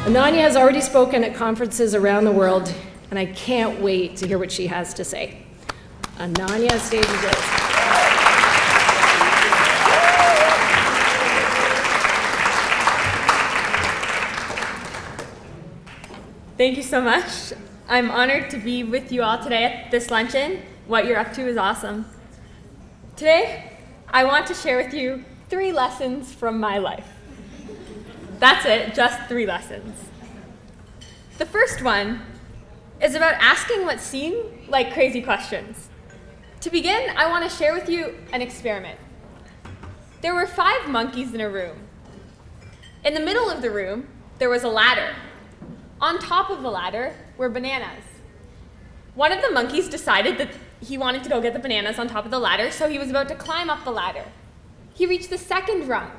Ananya has already spoken at conferences around the world, and I can't wait to hear what she has to say. Ananya, stage is yours. Thank you so much. I'm honored to be with you all today at this luncheon. What you're up to is awesome. Today, I want to share with you 3 lessons from my life. That's it, just 3 lessons. The first one is about asking what seem like crazy questions. To begin, I want to share with you an experiment. There were 5 monkeys in a room. In the middle of the room, there was a ladder. On top of the ladder were bananas. One of the monkeys decided that he wanted to go get the bananas on top of the ladder, so he was about to climb up the ladder. He reached the second rung.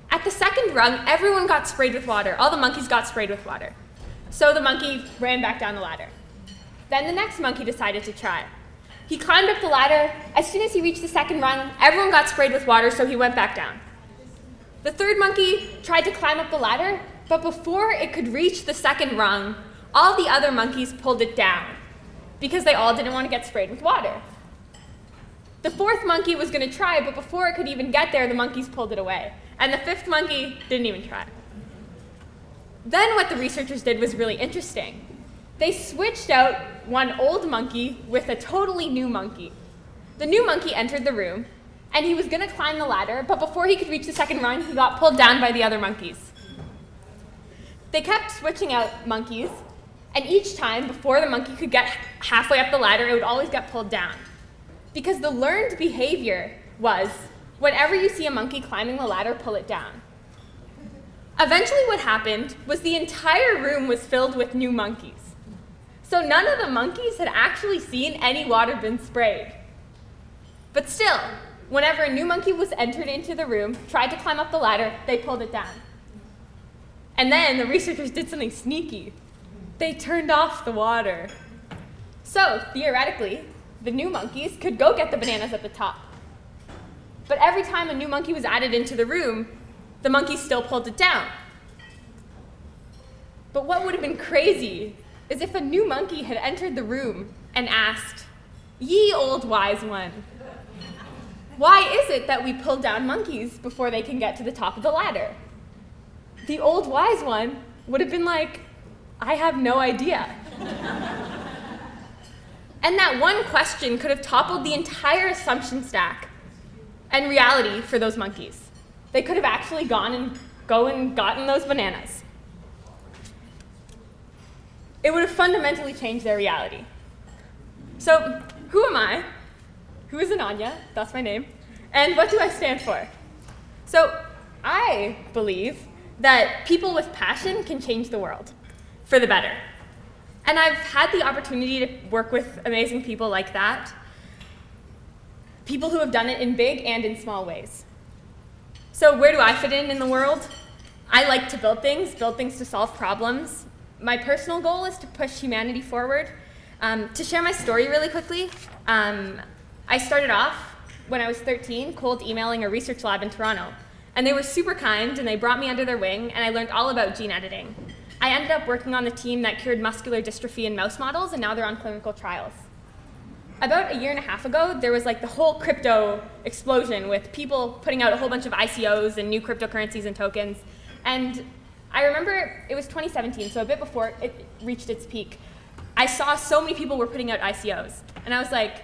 At the second rung, everyone got sprayed with water. All the monkeys got sprayed with water. So the monkey ran back down the ladder. Then the next monkey decided to try. He climbed up the ladder. As soon as he reached the second rung, everyone got sprayed with water, so he went back down. The third monkey tried to climb up the ladder, but before it could reach the second rung, all the other monkeys pulled it down because they all didn't want to get sprayed with water. The fourth monkey was going to try, but before it could even get there, the monkeys pulled it away. And the fifth monkey didn't even try. Then what the researchers did was really interesting. They switched out one old monkey with a totally new monkey. The new monkey entered the room, and he was going to climb the ladder, but before he could reach the second rung, he got pulled down by the other monkeys. They kept switching out monkeys, and each time, before the monkey could get halfway up the ladder, it would always get pulled down. Because the learned behavior was, whenever you see a monkey climbing the ladder, pull it down. Eventually what happened was the entire room was filled with new monkeys. So none of the monkeys had actually seen any water been sprayed. But still, whenever a new monkey was entered into the room, tried to climb up the ladder, they pulled it down. And then the researchers did something sneaky. They turned off the water. So, theoretically, the new monkeys could go get the bananas at the top. But every time a new monkey was added into the room, the monkeys still pulled it down. But what would have been crazy is if a new monkey had entered the room and asked, "Ye old wise one, why is it that we pull down monkeys before they can get to the top of the ladder?" The old wise one would have been like, "I have no idea." And that one question could have toppled the entire assumption stack and reality for those monkeys. They could have actually gone and gotten those bananas. It would have fundamentally changed their reality. So, who am I? Who is Ananya? That's my name. And what do I stand for? So, I believe that people with passion can change the world for the better. And I've had the opportunity to work with amazing people like that, people who have done it in big and in small ways. So where do I fit in the world? I like to build things to solve problems. My personal goal is to push humanity forward. To share my story really quickly, I started off when I was 13 cold emailing a research lab in Toronto. And they were super kind, and they brought me under their wing, and I learned all about gene editing. I ended up working on the team that cured muscular dystrophy in mouse models, and now they're on clinical trials. About a year and a half ago, there was like the whole crypto explosion with people putting out a whole bunch of ICOs and new cryptocurrencies and tokens. And I remember it was 2017, so a bit before it reached its peak. I saw so many people were putting out ICOs, and I was like,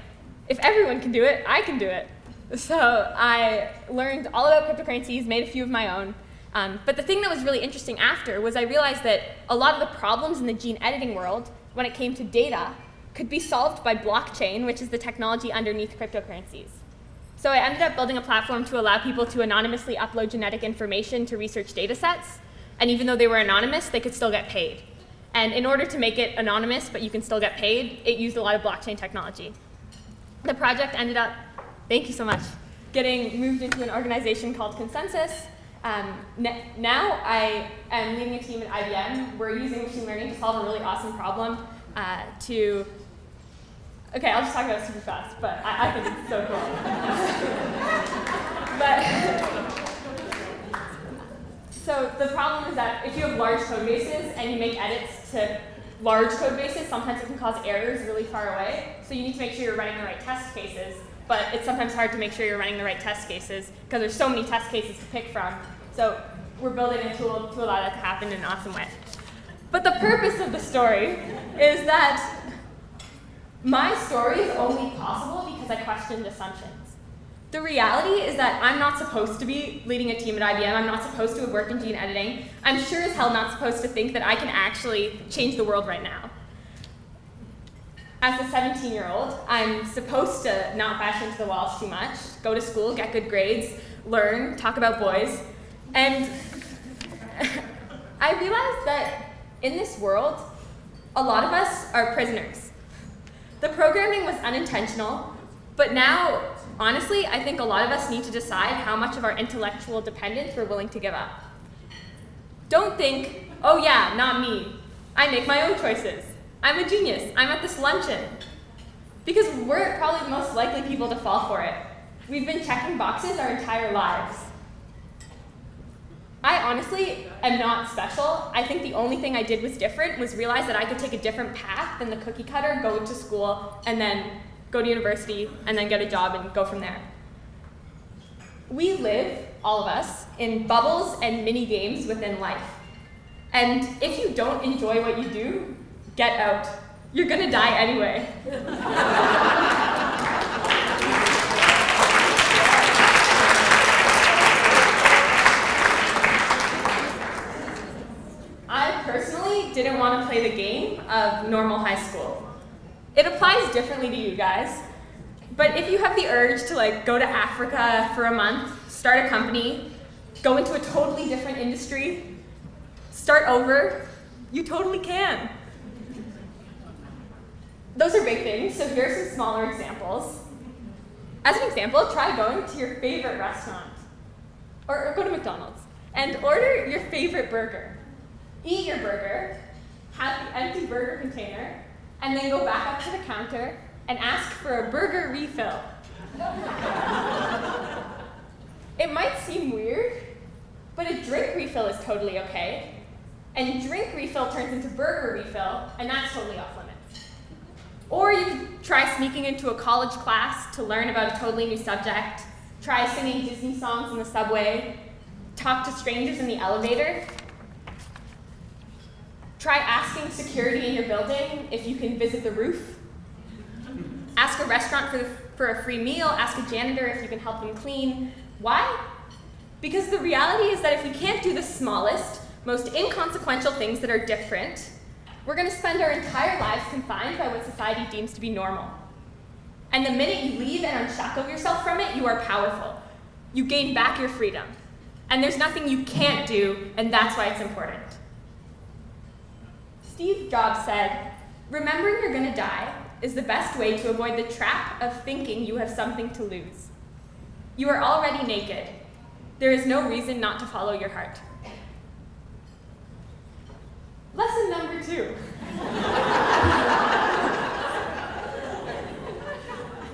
if everyone can do it, I can do it. So I learned all about cryptocurrencies, made a few of my own. But the thing that was really interesting after was I realized that a lot of the problems in the gene editing world, when it came to data, could be solved by blockchain, which is the technology underneath cryptocurrencies. So I ended up building a platform to allow people to anonymously upload genetic information to research data sets. And even though they were anonymous, they could still get paid. And in order to make it anonymous, but you can still get paid, it used a lot of blockchain technology. The project ended up, thank you so much, getting moved into an organization called Consensus. Now I am leading a team at IBM. We're using machine learning to solve a really awesome problem okay, I'll just talk about it super fast, but I think it's so cool. So the problem is that if you have large code bases and you make edits to large code bases, sometimes it can cause errors really far away. So you need to make sure you're running the right test cases. But it's sometimes hard to make sure you're running the right test cases because there's so many test cases to pick from. So we're building a tool to allow that to happen in an awesome way. But the purpose of the story is that my story is only possible because I questioned assumptions. The reality is that I'm not supposed to be leading a team at IBM. I'm not supposed to have worked in gene editing. I'm sure as hell not supposed to think that I can actually change the world right now. As a 17-year-old, I'm supposed to not bash into the walls too much, go to school, get good grades, learn, talk about boys. And I realized that in this world, a lot of us are prisoners. The programming was unintentional, but now, honestly, I think a lot of us need to decide how much of our intellectual dependence we're willing to give up. Don't think, oh yeah, not me. I make my own choices. I'm a genius. I'm at this luncheon. Because we're probably the most likely people to fall for it. We've been checking boxes our entire lives. I honestly am not special. I think the only thing I did was different, was realize that I could take a different path than the cookie cutter, go to school, and then go to university, and then get a job and go from there. We live, all of us, in bubbles and mini games within life. And if you don't enjoy what you do, get out. You're gonna die anyway. I personally didn't want to play the game of normal high school. It applies differently to you guys, but if you have the urge to go to Africa for a month, start a company, go into a totally different industry, start over, you totally can. Those are big things, so here are some smaller examples. As an example, try going to your favorite restaurant, or go to McDonald's, and order your favorite burger. Eat your burger, have the empty burger container, and then go back up to the counter and ask for a burger refill. It might seem weird, but a drink refill is totally okay. And drink refill turns into burger refill, and that's totally off limits. Or you could try sneaking into a college class to learn about a totally new subject, try singing Disney songs in the subway, talk to strangers in the elevator. Try asking security in your building if you can visit the roof. Ask a restaurant for a free meal, ask a janitor if you can help them clean. Why? Because the reality is that if we can't do the smallest, most inconsequential things that are different, we're going to spend our entire lives confined by what society deems to be normal. And the minute you leave and unshackle yourself from it, you are powerful. You gain back your freedom. And there's nothing you can't do, and that's why it's important. Steve Jobs said, "Remembering you're going to die is the best way to avoid the trap of thinking you have something to lose. You are already naked. There is no reason not to follow your heart." Lesson number 2.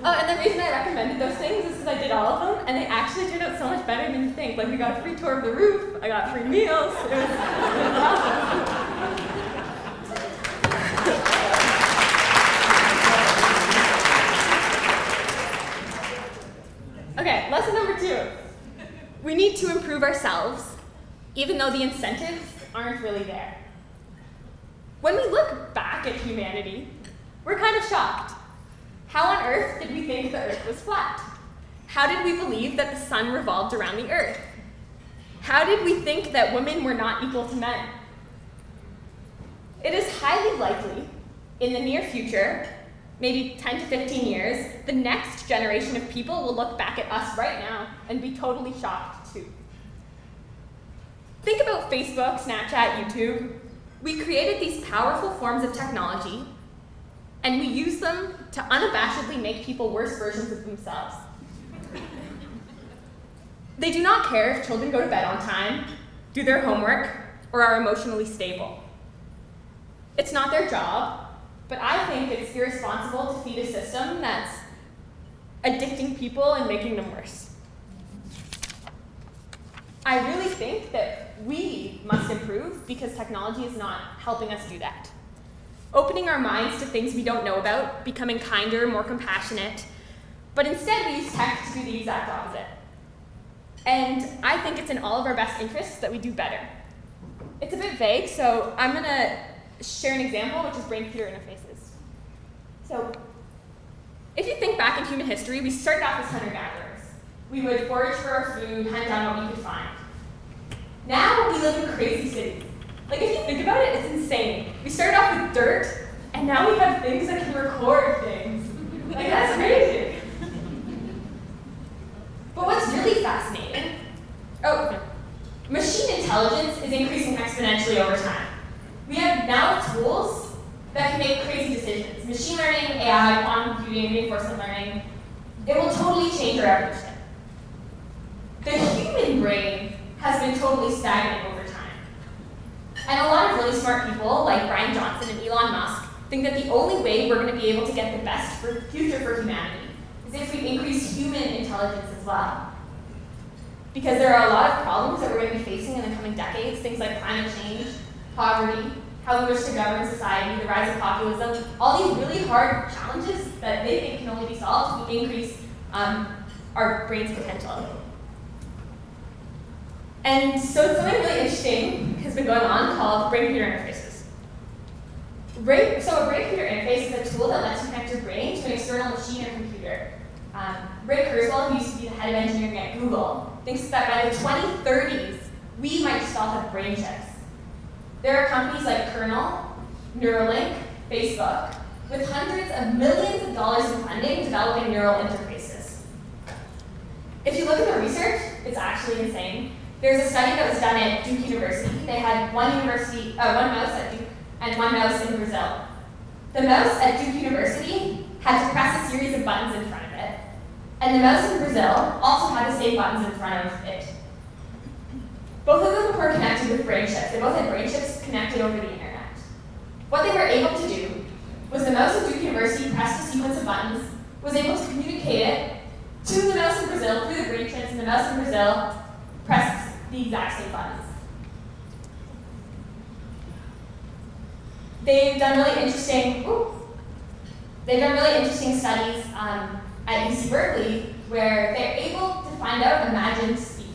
Oh, and the reason I recommended those things is because I did all of them, and they actually turned out so much better than you think. We got a free tour of the roof, I got free meals, it was awesome. Okay, lesson number 2. We need to improve ourselves, even though the incentives aren't really there. When we look back at humanity, we're kind of shocked. How on earth did we think the Earth was flat? How did we believe that the sun revolved around the Earth? How did we think that women were not equal to men? It is highly likely, in the near future, maybe 10 to 15 years, the next generation of people will look back at us right now and be totally shocked too. Think about Facebook, Snapchat, YouTube. We created these powerful forms of technology, and we use them to unabashedly make people worse versions of themselves. They do not care if children go to bed on time, do their homework, or are emotionally stable. It's not their job, but I think it's irresponsible to feed a system that's addicting people and making them worse. I really think that we must improve because technology is not helping us do that. Opening our minds to things we don't know about, becoming kinder, more compassionate, but instead we use tech to do the exact opposite. And I think it's in all of our best interests that we do better. It's a bit vague, so I'm going to share an example, which is brain-computer interfaces. So if you think back in human history, we started off as hunter-gatherers. We would forage for our food, hunt down what we could find. Now we live in crazy cities. Like, if you think about it, it's insane. We started off with dirt, and now we have things that can record things. Like, that's crazy. But what's really fascinating, machine intelligence is increasing exponentially over time. We have now tools that can make crazy decisions. Machine learning, AI, quantum computing, reinforcement learning, it will totally change our evolution. The human brain has been totally stagnant over time. And a lot of really smart people, like Brian Johnson and Elon Musk, think that the only way we're going to be able to get the best future for humanity is if we increase human intelligence as well. Because there are a lot of problems that we're going to be facing in the coming decades, things like climate change, poverty, how we wish to govern society, the rise of populism, all these really hard challenges that they think can only be solved if we increase our brain's potential. And so something really interesting has been going on called brain-computer interfaces. So a brain-computer interface is a tool that lets you connect your brain to an external machine or computer. Ray Kurzweil, who used to be the head of engineering at Google, thinks that by the 2030s, we might just all have brain chips. There are companies like Kernel, Neuralink, Facebook, with hundreds of millions of dollars in funding developing neural interfaces. If you look at the research, it's actually insane. There's a study that was done at Duke University. They had one mouse at Duke and one mouse in Brazil. The mouse at Duke University had to press a series of buttons in front of it, and the mouse in Brazil also had the same buttons in front of it. Both of them were connected with brain chips. They both had brain chips connected over the internet. What they were able to do was the mouse at Duke University pressed a sequence of buttons, was able to communicate it to the mouse in Brazil through the brain chips, and the mouse in Brazil pressed the exact same buttons. They've done really interesting studies at UC Berkeley where they're able to find out imagined speech,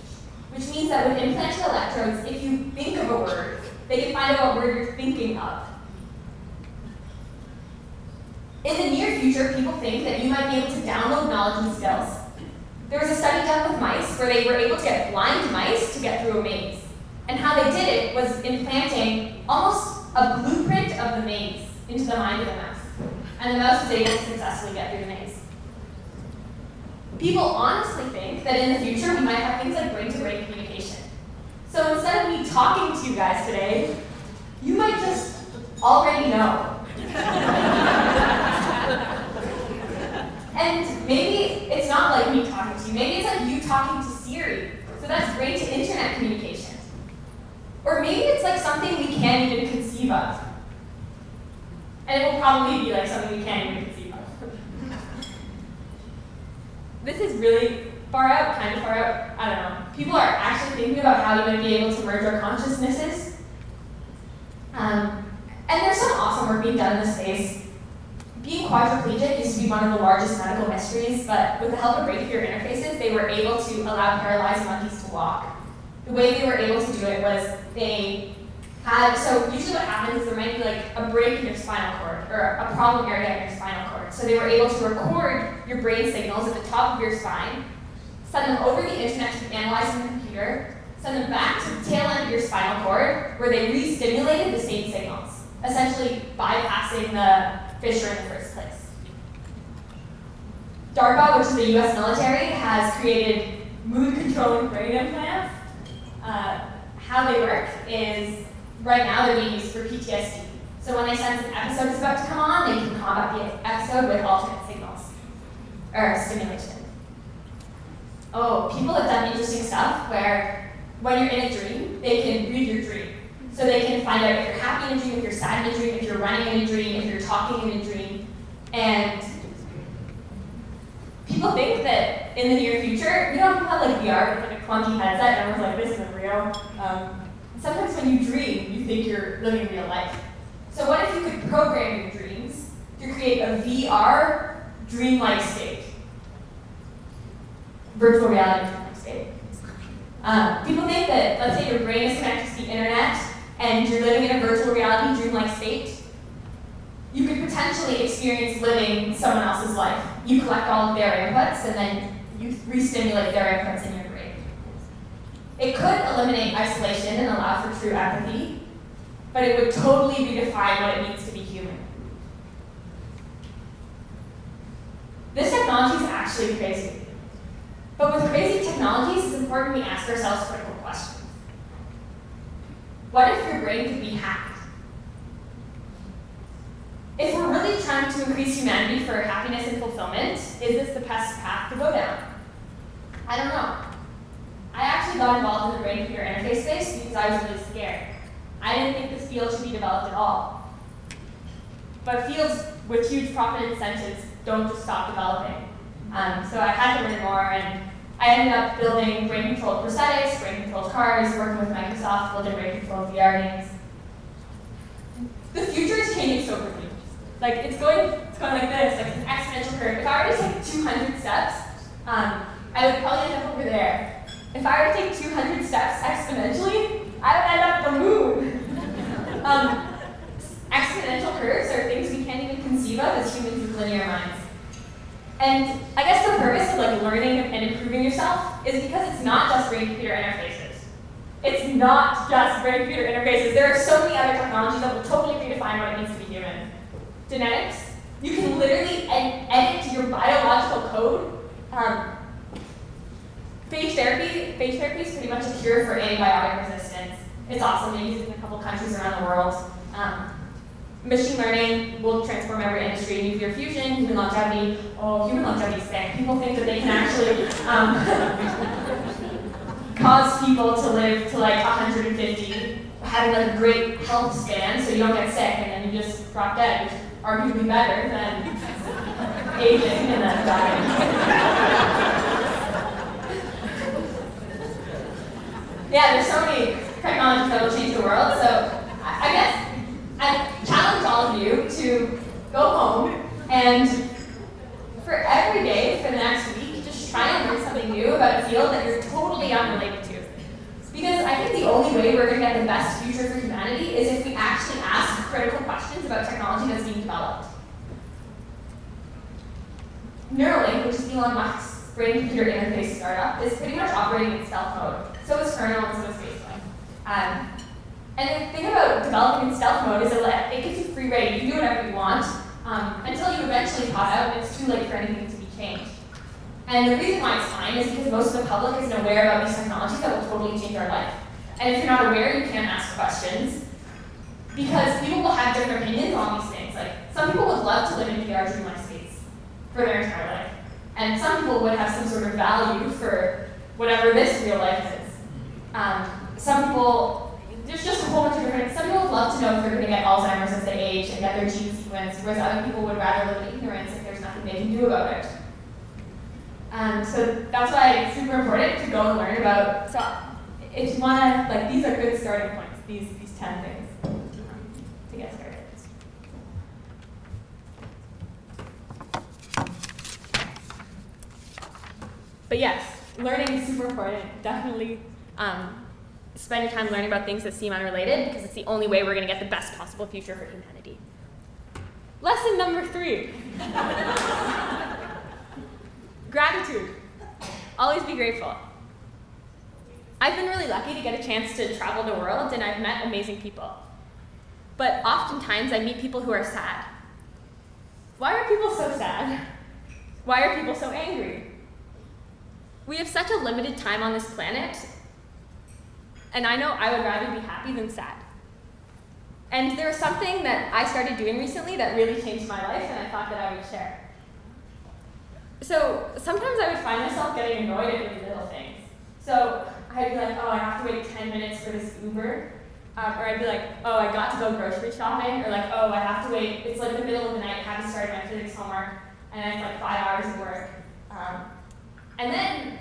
which means that with implanted electrodes, if you think of a word, they can find out what word you're thinking of. In the near future, people think that you might be able to download knowledge and skills. There was a study done with mice where they were able to get blind mice to get through a maze. And how they did it was implanting almost a blueprint of the maze into the mind of the mouse. And the mouse was able to successfully get through the maze. People honestly think that in the future we might have things like brain-to-brain communication. So instead of me talking to you guys today, you might just already know. And maybe it's not like me talking to you. Maybe it's like you talking to Siri. So that's brain-to-internet communication. Or maybe it's like something we can't even conceive of. And it will probably be like something we can't even conceive of. This is really far out, kind of far out. I don't know. People are actually thinking about how they might be able to merge our consciousnesses. And there's some awesome work being done in this space. Being quadriplegic used to be one of the largest medical mysteries, but with the help of brain-computer interfaces, they were able to allow paralyzed monkeys to walk. The way they were able to do it was so usually what happens is there might be like a break in your spinal cord or a problem area in your spinal cord. So they were able to record your brain signals at the top of your spine, send them over the internet to be analyzed in the computer, send them back to the tail end of your spinal cord where they re-stimulated the same signals, essentially bypassing the fissure in the first place. DARPA, which is the US military, has created mood-controlling brain implants. How they work is, right now they're being used for PTSD. So when they sense an episode is about to come on, they can combat the episode with alternate signals, or stimulation. Oh, people have done interesting stuff where when you're in a dream, they can read your dream. So they can find out if you're happy in a dream, if you're sad in a dream, if you're running in a dream, if you're talking in a dream. And people think that in the near future, we don't have like VR, but clunky headset, and I was like, this isn't real. Sometimes when you dream, you think you're living real life. So what if you could program your dreams to create a VR dreamlike state? Virtual reality dreamlike state. People think that, let's say your brain is connected to the internet and you're living in a virtual reality dreamlike state, you could potentially experience living someone else's life. You collect all of their inputs and then you re-stimulate their inputs in your brain. It could eliminate isolation and allow for true empathy, but it would totally redefine what it means to be human. This technology is actually crazy. But with crazy technologies, it's important we ask ourselves critical questions. What if your brain could be hacked? If we're really trying to increase humanity for happiness and fulfillment, is this the best path to go down? I don't know. I actually got involved in the brain-computer interface space because I was really scared. I didn't think this field should be developed at all. But fields with huge profit incentives don't just stop developing. So I had to learn more, and I ended up building brain-controlled prosthetics, brain-controlled cars, working with Microsoft, building brain-controlled VR games. The future is changing so quickly. Like, it's going like this, like an exponential curve. If I were to take 200 steps, I would probably end up over there. If I were to take 200 steps exponentially, I would end up at the moon. Exponential curves are things we can't even conceive of as humans with linear minds. And I guess the purpose of like learning and improving yourself is because it's not just brain-computer interfaces. It's not just brain-computer interfaces. There are so many other technologies that will totally redefine what it means to be human. Genetics, you can literally edit your biological code. Phage therapy is pretty much a cure for antibiotic resistance. It's awesome. They use it in a couple countries around the world. Machine learning will transform every industry. Nuclear fusion, human longevity. Oh, human longevity is sick. People think that they can actually cause people to live to like 150, having like a great health span so you don't get sick and then you just drop dead, which is arguably better than aging and then dying. Yeah, there's so many technologies that will change the world, so I guess I challenge all of you to go home and for every day for the next week, just try and learn something new about a field that you're totally unrelated to. Because I think the only way we're going to get the best future for humanity is if we actually ask critical questions about technology that's being developed. Neuralink, which is Elon Musk's brain-computer interface startup, is pretty much operating in stealth mode. So is kernel and so is Spaceflight. And the thing about developing in stealth mode is that it gives you free reign. You can do whatever you want until you eventually pop out and it's too late for anything to be changed. And the reason why it's fine is because most of the public isn't aware about these technologies that will totally change our life. And if you're not aware, you can't ask questions because people will have different opinions on these things. Like, some people would love to live in VR dreamlike states for their entire life. And some people would have some sort of value for whatever this real life is. Some people, there's just a whole bunch of different, some people would love to know if they're going to get Alzheimer's as they age and get their gene sequenced, whereas other people would rather live in ignorance if there's nothing they can do about it. So that's why it's super important to go and learn about, so if you want to, like, these are good starting points, these 10 things to get started. But yes, learning is super important. Definitely spend your time learning about things that seem unrelated because it's the only way we're going to get the best possible future for humanity. Lesson number 3. Gratitude. Always be grateful. I've been really lucky to get a chance to travel the world and I've met amazing people. But oftentimes I meet people who are sad. Why are people so sad? Why are people so angry? We have such a limited time on this planet, and I know I would rather be happy than sad. And there was something that I started doing recently that really changed my life, and I thought that I would share. So sometimes I would find myself getting annoyed at really little things. So I'd be like, oh, I have to wait 10 minutes for this Uber. Or I'd be like, oh, I got to go grocery shopping. Or like, oh, I have to wait. It's like the middle of the night, I haven't started my physics homework, and it's like 5 hours of work. And then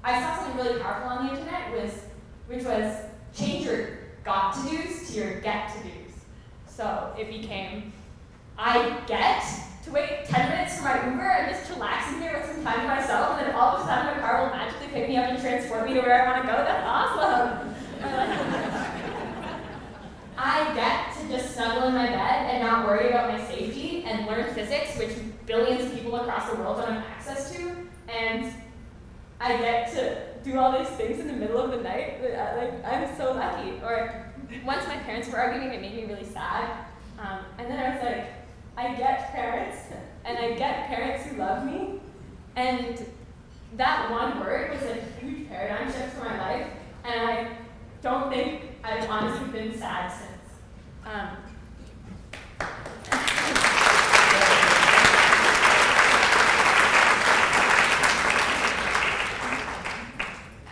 I saw something really powerful on the internet, which was change your got to do's to your get to do's. So it became, I get to wait 10 minutes for my Uber and just chillax in here with some time to myself, and then all of a sudden my car will magically pick me up and transport me to where I want to go. That's awesome. I get to just snuggle in my bed and not worry about my safety and learn physics, which billions of people across the world don't have access to. And I get to do all these things in the middle of the night. I'm so lucky. Or once my parents were arguing, it made me really sad. And then I was like, I get parents, and I get parents who love me. And that one word was a huge paradigm shift for my life. And I don't think I've honestly been sad since.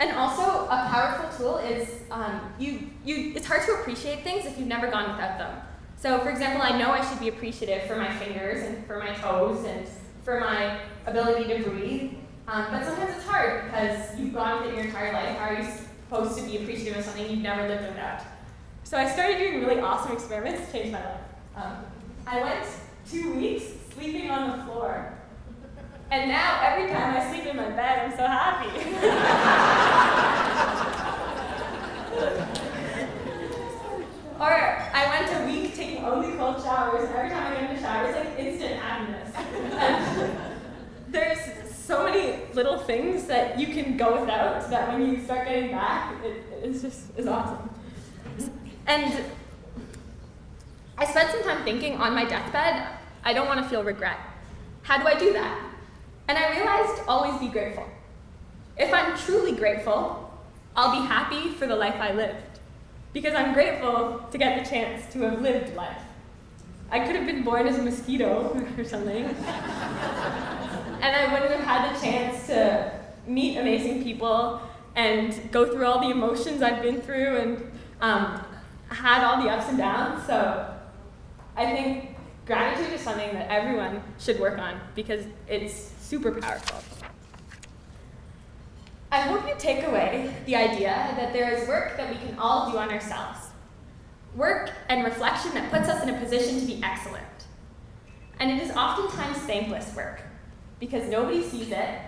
And also, a powerful tool is it's hard to appreciate things if you've never gone without them. So, for example, I know I should be appreciative for my fingers and for my toes and for my ability to breathe. But sometimes it's hard because you've gone with it your entire life. How are you supposed to be appreciative of something you've never lived without? So I started doing really awesome experiments to change my life. I went 2 weeks sleeping on the floor. And now, every time I sleep in my bed, I'm so happy. Or I went a week taking only cold showers, and every time I get in the shower, it's like instant happiness. And there's so many little things that you can go without that when you start getting back, it's awesome. And I spent some time thinking on my deathbed, I don't want to feel regret. How do I do that? And I realized always be grateful. If I'm truly grateful, I'll be happy for the life I lived. Because I'm grateful to get the chance to have lived life. I could have been born as a mosquito or something. And I wouldn't have had the chance to meet amazing people and go through all the emotions I've been through and had all the ups and downs. So I think gratitude is something that everyone should work on because it's super powerful. I hope you take away the idea that there is work that we can all do on ourselves. Work and reflection that puts us in a position to be excellent. And it is oftentimes thankless work because nobody sees it,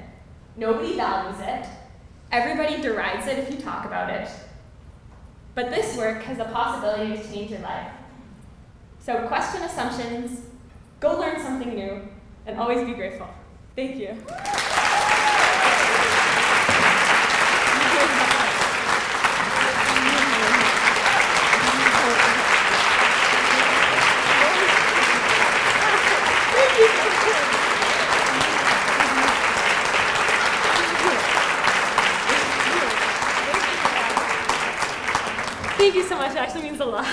nobody values it, everybody derides it if you talk about it. But this work has the possibility to change your life. So question assumptions, go learn something new, and always be grateful. Thank you. Thank you so much. It actually means a lot.